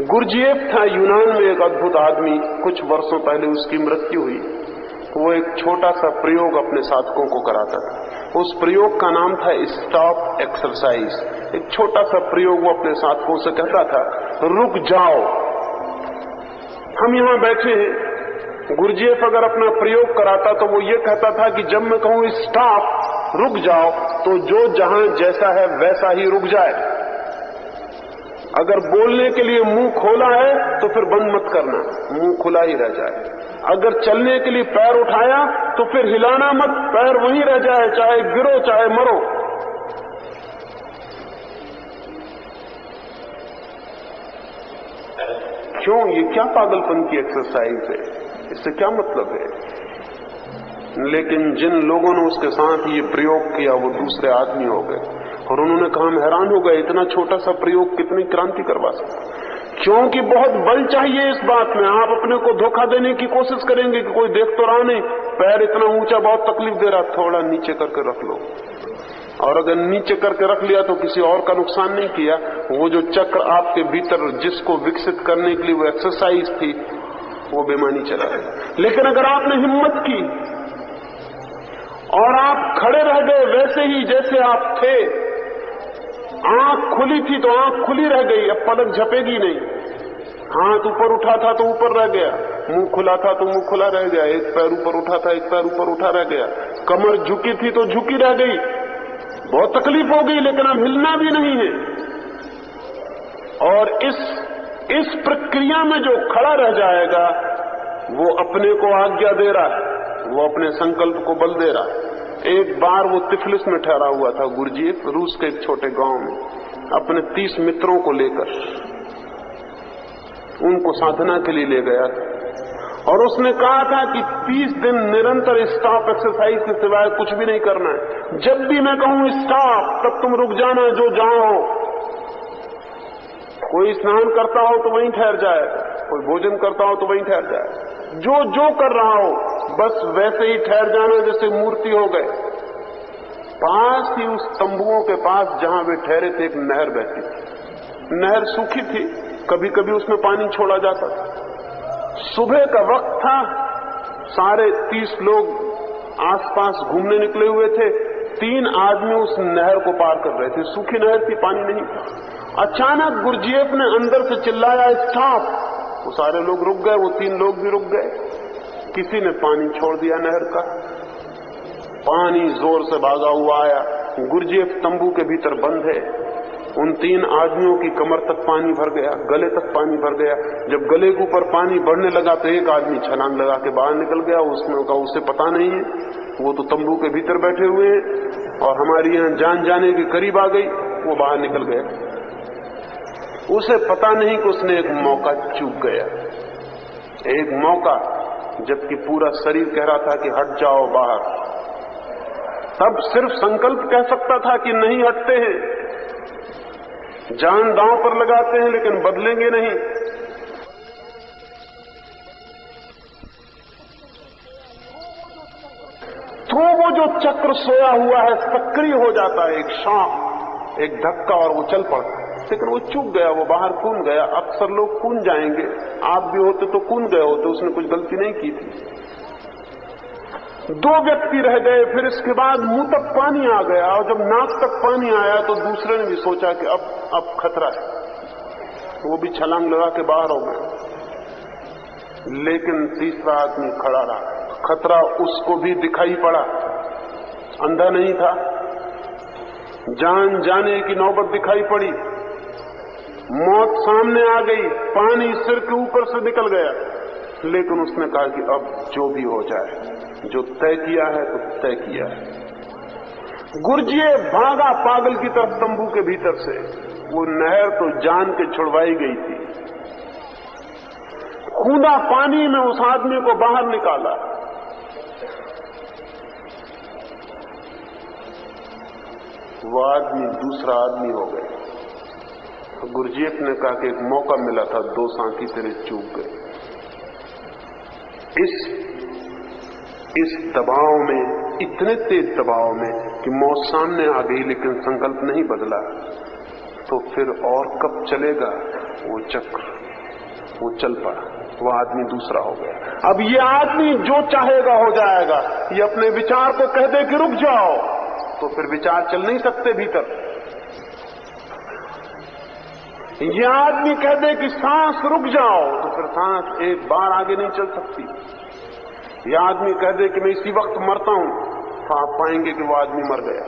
Gurdjieff था यूनान में एक अद्भुत आदमी। कुछ वर्षों पहले उसकी मृत्यु हुई। वो एक छोटा सा प्रयोग अपने साधकों को कराता था। उस प्रयोग का नाम था स्टॉप एक्सरसाइज। एक छोटा सा प्रयोग वो अपने साधकों से कहता था, रुक जाओ। हम यहां बैठे हैं, गुरजीएफ अगर अपना प्रयोग कराता तो वो ये कहता था कि जब मैं कहूं स्टॉप, रुक जाओ, तो जो जहां जैसा है वैसा ही रुक जाए। अगर बोलने के लिए मुंह खोला है तो फिर बंद मत करना, मुंह खुला ही रह जाए। अगर चलने के लिए पैर उठाया तो फिर हिलाना मत, पैर वहीं रह जाए, चाहे गिरो चाहे मरो। क्यों? ये क्या पागलपन की एक्सरसाइज है? इससे क्या मतलब है? लेकिन जिन लोगों ने उसके साथ ये प्रयोग किया वो दूसरे आदमी हो गए और उन्होंने कहा, हम हैरान हो गए, इतना छोटा सा प्रयोग कितनी क्रांति करवा सकता। क्योंकि बहुत बल चाहिए इस बात में। आप अपने को धोखा देने की कोशिश करेंगे कि कोई देख तो रहा नहीं, पैर इतना ऊंचा बहुत तकलीफ दे रहा, थोड़ा नीचे करके रख लो। और अगर नीचे करके रख लिया तो किसी और का नुकसान नहीं किया। वो जो चक्र आपके भीतर जिसको विकसित करने के लिए वो एक्सरसाइज थी, वो बेमानी चला गया। लेकिन अगर आपने हिम्मत की और आप खड़े रह गए वैसे ही जैसे आप थे, आंख खुली थी तो आंख खुली रह गई, अब पलक झपेगी नहीं। हाथ ऊपर उठा था तो ऊपर रह गया, मुंह खुला था तो मुंह खुला रह गया, एक पैर ऊपर उठा था एक पैर ऊपर उठा रह गया, कमर झुकी थी तो झुकी रह गई। बहुत तकलीफ हो गई लेकिन अब हिलना भी नहीं है। और इस प्रक्रिया में जो खड़ा रह जाएगा वो अपने को आज्ञा दे रहा है, वो अपने संकल्प को बल दे रहा है। एक बार वो तिफलिस में ठहरा हुआ था गुरजीएफ, रूस के एक छोटे गांव में, अपने 30 मित्रों को लेकर उनको साधना के लिए ले गया था। और उसने कहा था कि 30 दिन निरंतर स्टॉप एक्सरसाइज के सिवाय कुछ भी नहीं करना है। जब भी मैं कहूं स्टॉप तब तुम रुक जाना, जो जहां हो। कोई स्नान करता हो तो वहीं ठहर जाए, कोई भोजन करता हो तो वहीं ठहर जाए, जो कर रहा हो बस वैसे ही ठहर जाना जैसे मूर्ति हो गए। पास ही उस तंबुओं के पास जहां वे ठहरे थे एक नहर बहती थी। नहर सूखी थी, कभी कभी उसमें पानी छोड़ा जाता था। सुबह का वक्त था, सारे 30 लोग आसपास घूमने निकले हुए थे। 3 आदमी उस नहर को पार कर रहे थे। सूखी नहर थी, पानी नहीं था। अचानक गुरजीएफ ने अंदर से चिल्लाया, स्टॉप। वो सारे लोग रुक गए, वो 3 लोग भी रुक गए। किसी ने पानी छोड़ दिया नहर का, पानी जोर से भागा हुआ आया। गुरजीएफ तंबू के भीतर बंद है। उन 3 आदमियों की कमर तक पानी भर गया, गले तक पानी भर गया। जब गले के ऊपर पानी बढ़ने लगा तो एक आदमी छलांग लगा के बाहर निकल गया। उसने कहा, उसे पता नहीं है, वो तो तंबू के भीतर बैठे हुए हैं और हमारी यहाँ जान जाने के करीब आ गई। वो बाहर निकल गया। उसे पता नहीं कि उसने एक मौका चूक गया, एक मौका, जबकि पूरा शरीर कह रहा था कि हट जाओ बाहर। तब सिर्फ संकल्प कह सकता था कि नहीं हटते हैं, जान दांव पर लगाते हैं लेकिन बदलेंगे नहीं। तो वो जो चक्र सोया हुआ है सक्रिय हो जाता है, एक शॉक, एक धक्का, और वो चल पड़ता है। लेकिन वो चूक गया, वो बाहर कूद गया। अक्सर लोग कूद जाएंगे, आप भी होते तो कूद गए होते, उसने कुछ गलती नहीं की थी। 2 व्यक्ति रह गए। फिर इसके बाद मुंह तक पानी आ गया और जब नाक तक पानी आया तो दूसरे ने भी सोचा कि अब खतरा है। वो भी छलांग लगा के बाहर हो गए। लेकिन तीसरा आदमी खड़ा रहा। खतरा उसको भी दिखाई पड़ा, अंधा नहीं था। जान जाने की नौबत दिखाई पड़ी, मौत सामने आ गई, पानी सिर के ऊपर से निकल गया। लेकिन उसने कहा कि अब जो भी हो जाए, जो तय किया है तो तय किया है। गुरजीएफ भागा पागल की तरफ तंबू के भीतर से। वो नहर तो जान के छुड़वाई गई थी। कूदा पानी में, उस आदमी को बाहर निकाला। वो आदमी दूसरा आदमी हो गए। गुरजीएफ ने कहा कि एक मौका मिला था, 2 साथी तेरे चूक गए। इस दबाव में, इतने तेज दबाव में कि मौत सामने आ गई लेकिन संकल्प नहीं बदला, तो फिर और कब चलेगा? वो चक्र, वो चल पड़ा, वो आदमी दूसरा हो गया। अब ये आदमी जो चाहेगा हो जाएगा। ये अपने विचार को कह दे कि रुक जाओ, तो फिर विचार चल नहीं सकते भीतर। ये आदमी कह दे कि सांस रुक जाओ, तो फिर सांस एक बार आगे नहीं चल सकती। ये आदमी कह दे कि मैं इसी वक्त मरता हूं, तो आप पाएंगे कि वो आदमी मर गया।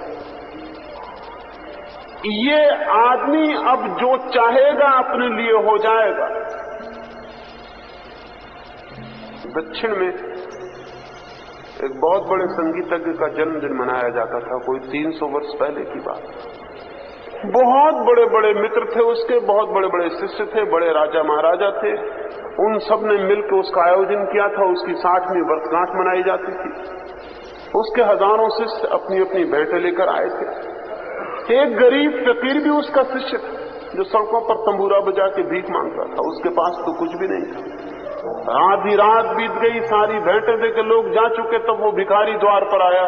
ये आदमी अब जो चाहेगा अपने लिए हो जाएगा। दक्षिण में एक बहुत बड़े संगीतज्ञ का जन्मदिन मनाया जाता था, कोई 300 वर्ष पहले की बात। बहुत बड़े बड़े मित्र थे उसके, बहुत बड़े बड़े शिष्य थे, बड़े राजा महाराजा थे। उन सब ने मिलकर उसका आयोजन किया था। उसकी 60वीं वर्षगांठ मनाई जाती थी। उसके हजारों शिष्य अपनी अपनी भेंटें लेकर आए थे। एक गरीब फकीर भी उसका शिष्य था, जो सड़कों पर तंबूरा बजा के भीख मांगता था। उसके पास तो कुछ भी नहीं था। आधी रात बीत गई, सारी भेंटें देकर लोग जा चुके, तब वो भिखारी द्वार पर आया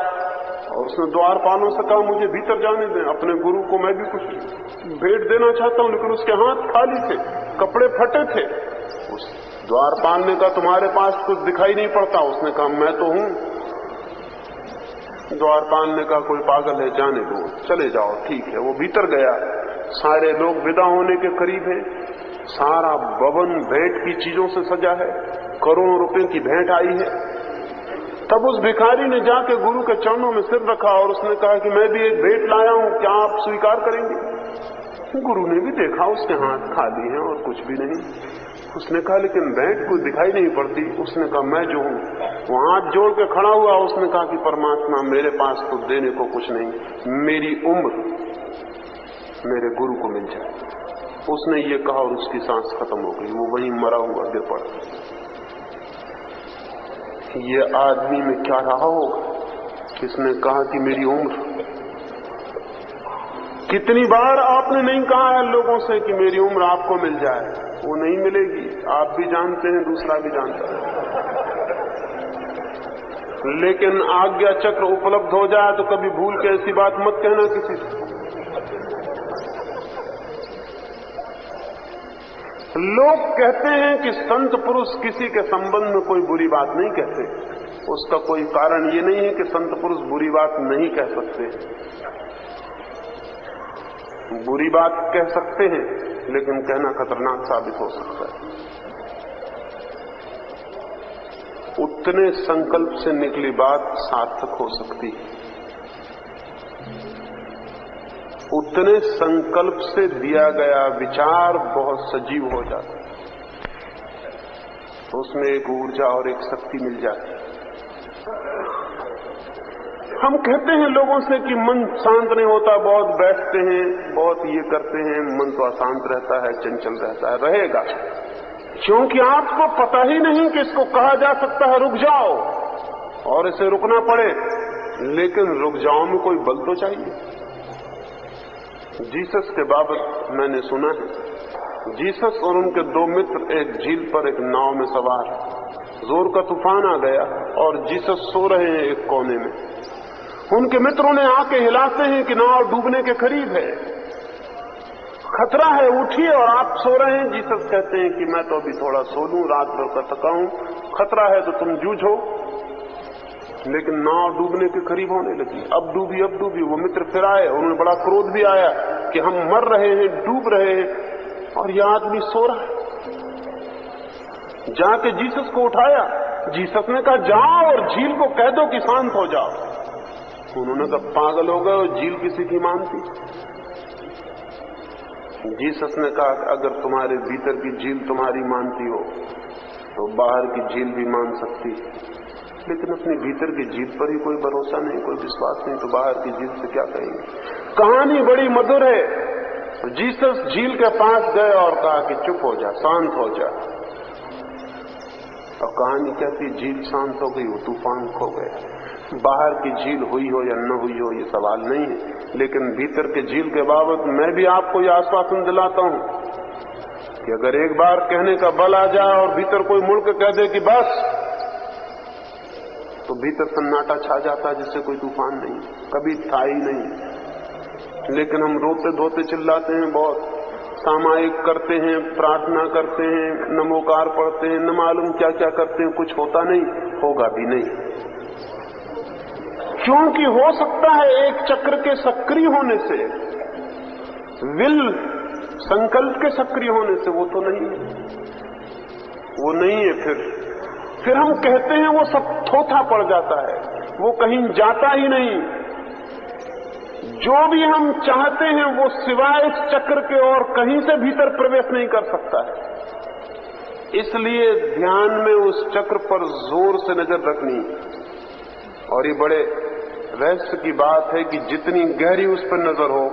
और उसने द्वारपालों से कहा, मुझे भीतर जाने दें, अपने गुरु को मैं भी कुछ भेंट देना चाहता हूं। लेकिन उसके हाथ खाली थे, कपड़े फटे थे। उस द्वारपाल ने कहा, तुम्हारे पास कुछ दिखाई नहीं पड़ता? उसने कहा, मैं तो हूं। द्वारपाल ने कहा, कोई पागल है, जाने दो, चले जाओ, ठीक है। वो भीतर गया। सारे लोग विदा होने के करीब हैं। सारा भवन भेंट की चीजों से सजा है, करोड़ों रुपए की भेंट आई है। तब उस भिखारी ने जाके गुरु के चरणों में सिर रखा और उसने कहा कि मैं भी एक भेंट लाया हूं, क्या आप स्वीकार करेंगे? गुरु ने भी देखा, उसके हाथ खाली हैं और कुछ भी नहीं। उसने कहा, लेकिन भेंट कोई दिखाई नहीं पड़ती। उसने कहा, मैं जो हूं। वो हाथ जोड़ के खड़ा हुआ। उसने कहा कि परमात्मा, मेरे पास तो देने को कुछ नहीं, मेरी उम्र मेरे गुरु को मिल जाए। उसने ये कहा और उसकी सांस खत्म हो गई। वो वहीं मरा हुआ गिर पड़ा। ये आदमी में क्या रहा होगा? किसने कहा कि मेरी उम्र? कितनी बार आपने नहीं कहा है लोगों से कि मेरी उम्र आपको मिल जाए? वो नहीं मिलेगी। आप भी जानते हैं, दूसरा भी जानता है। लेकिन आज्ञा चक्र उपलब्ध हो जाए तो कभी भूल के ऐसी बात मत कहना किसी से। लोग कहते हैं कि संत पुरुष किसी के संबंध में कोई बुरी बात नहीं कहते। उसका कोई कारण ये नहीं है कि संत पुरुष बुरी बात नहीं कह सकते। बुरी बात कह सकते हैं, लेकिन कहना खतरनाक साबित हो सकता है। उतने संकल्प से निकली बात सार्थक हो सकती है, उतने संकल्प से दिया गया विचार बहुत सजीव हो जाता है। उसमें एक ऊर्जा और एक शक्ति मिल जाती है। हम कहते हैं लोगों से कि मन शांत नहीं होता, बहुत बैठते हैं, बहुत ये करते हैं, मन तो अशांत रहता है, चंचल रहता है। रहेगा, क्योंकि आपको पता ही नहीं कि इसको कहा जा सकता है रुक जाओ और इसे रुकना पड़े। लेकिन रुक जाओ में कोई बल तो चाहिए। जीसस के बाबत मैंने सुना है, जीसस और उनके दो मित्र एक झील पर एक नाव में सवार हैं। जोर का तूफान आ गया और जीसस सो रहे हैं एक कोने में। उनके मित्रों ने आके हिलाते हैं कि नाव डूबने के करीब है, खतरा है, उठिए, और आप सो रहे हैं। जीसस कहते हैं कि मैं तो अभी थोड़ा सो लूं, रात भर का थका हूं, खतरा है तो तुम जूझो। लेकिन नाव डूबने के करीब होने लगी। अब डूबी, अब डूबी। वो मित्र फिर आए, उन्हें बड़ा क्रोध भी आया कि हम मर रहे हैं, डूब रहे हैं और यह आदमी सो रहा है। जाके जीसस को उठाया। जीसस ने कहा, जाओ और झील को कह दो कि शांत हो जाओ। उन्होंने कहा, पागल हो गए, झील किसी की मानती? जीसस ने कहा, अगर तुम्हारे भीतर की झील तुम्हारी मानती हो तो बाहर की झील भी मान सकती, लेकिन अपने भीतर की झील पर ही कोई भरोसा नहीं, कोई विश्वास नहीं, तो बाहर की झील से क्या कहेंगे? कहानी बड़ी मधुर है। तो जीसस झील के पास गए और कहा कि चुप हो जा, शांत हो जा। और कहानी कहती, झील शांत हो गई, वो तूफान खो गया। बाहर की झील हुई हो या न हुई हो ये सवाल नहीं है, लेकिन भीतर के झील के बाबत मैं भी आपको यह आश्वासन दिलाता हूं कि अगर एक बार कहने का बल आ जाए और भीतर कोई मुड़ के कह दे कि बस, तो भीतर सन्नाटा छा जाता है जिससे कोई तूफान नहीं, कभी था ही नहीं। लेकिन हम रोते धोते चिल्लाते हैं बहुत, सामायिक करते हैं, प्रार्थना करते हैं, नमोकार पढ़ते हैं, न मालूम क्या क्या करते हैं, कुछ होता नहीं, होगा भी नहीं। क्योंकि हो सकता है एक चक्र के सक्रिय होने से, विल संकल्प के सक्रिय होने से, वो तो नहीं है, वो नहीं है। फिर हम कहते हैं वो सब थोथा पड़ जाता है, वो कहीं जाता ही नहीं। जो भी हम चाहते हैं वो सिवाय इस चक्र के और कहीं से भीतर प्रवेश नहीं कर सकता है। इसलिए ध्यान में उस चक्र पर जोर से नजर रखनी। और ये बड़े रहस्य की बात है कि जितनी गहरी उस पर नजर हो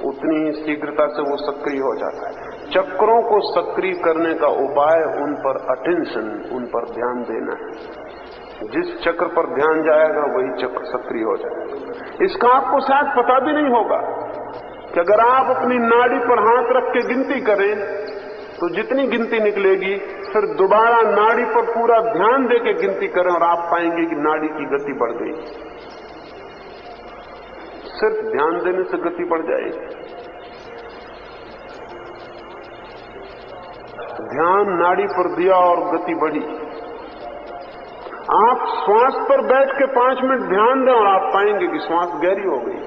उतनी ही शीघ्रता से वो सक्रिय हो जाता है। चक्रों को सक्रिय करने का उपाय उन पर अटेंशन, उन पर ध्यान देना है। जिस चक्र पर ध्यान जाएगा वही चक्र सक्रिय हो जाएगा। इसका आपको शायद पता भी नहीं होगा कि अगर आप अपनी नाड़ी पर हाथ रख के गिनती करें तो जितनी गिनती निकलेगी, फिर दोबारा नाड़ी पर पूरा ध्यान दे के गिनती करें और आप पाएंगे कि नाड़ी की गति बढ़ गई। सिर्फ ध्यान देने से गति बढ़ जाएगी। ध्यान नाड़ी पर दिया और गति बढ़ी। आप श्वास पर बैठ के 5 मिनट ध्यान दें और आप पाएंगे कि श्वास गहरी हो गई।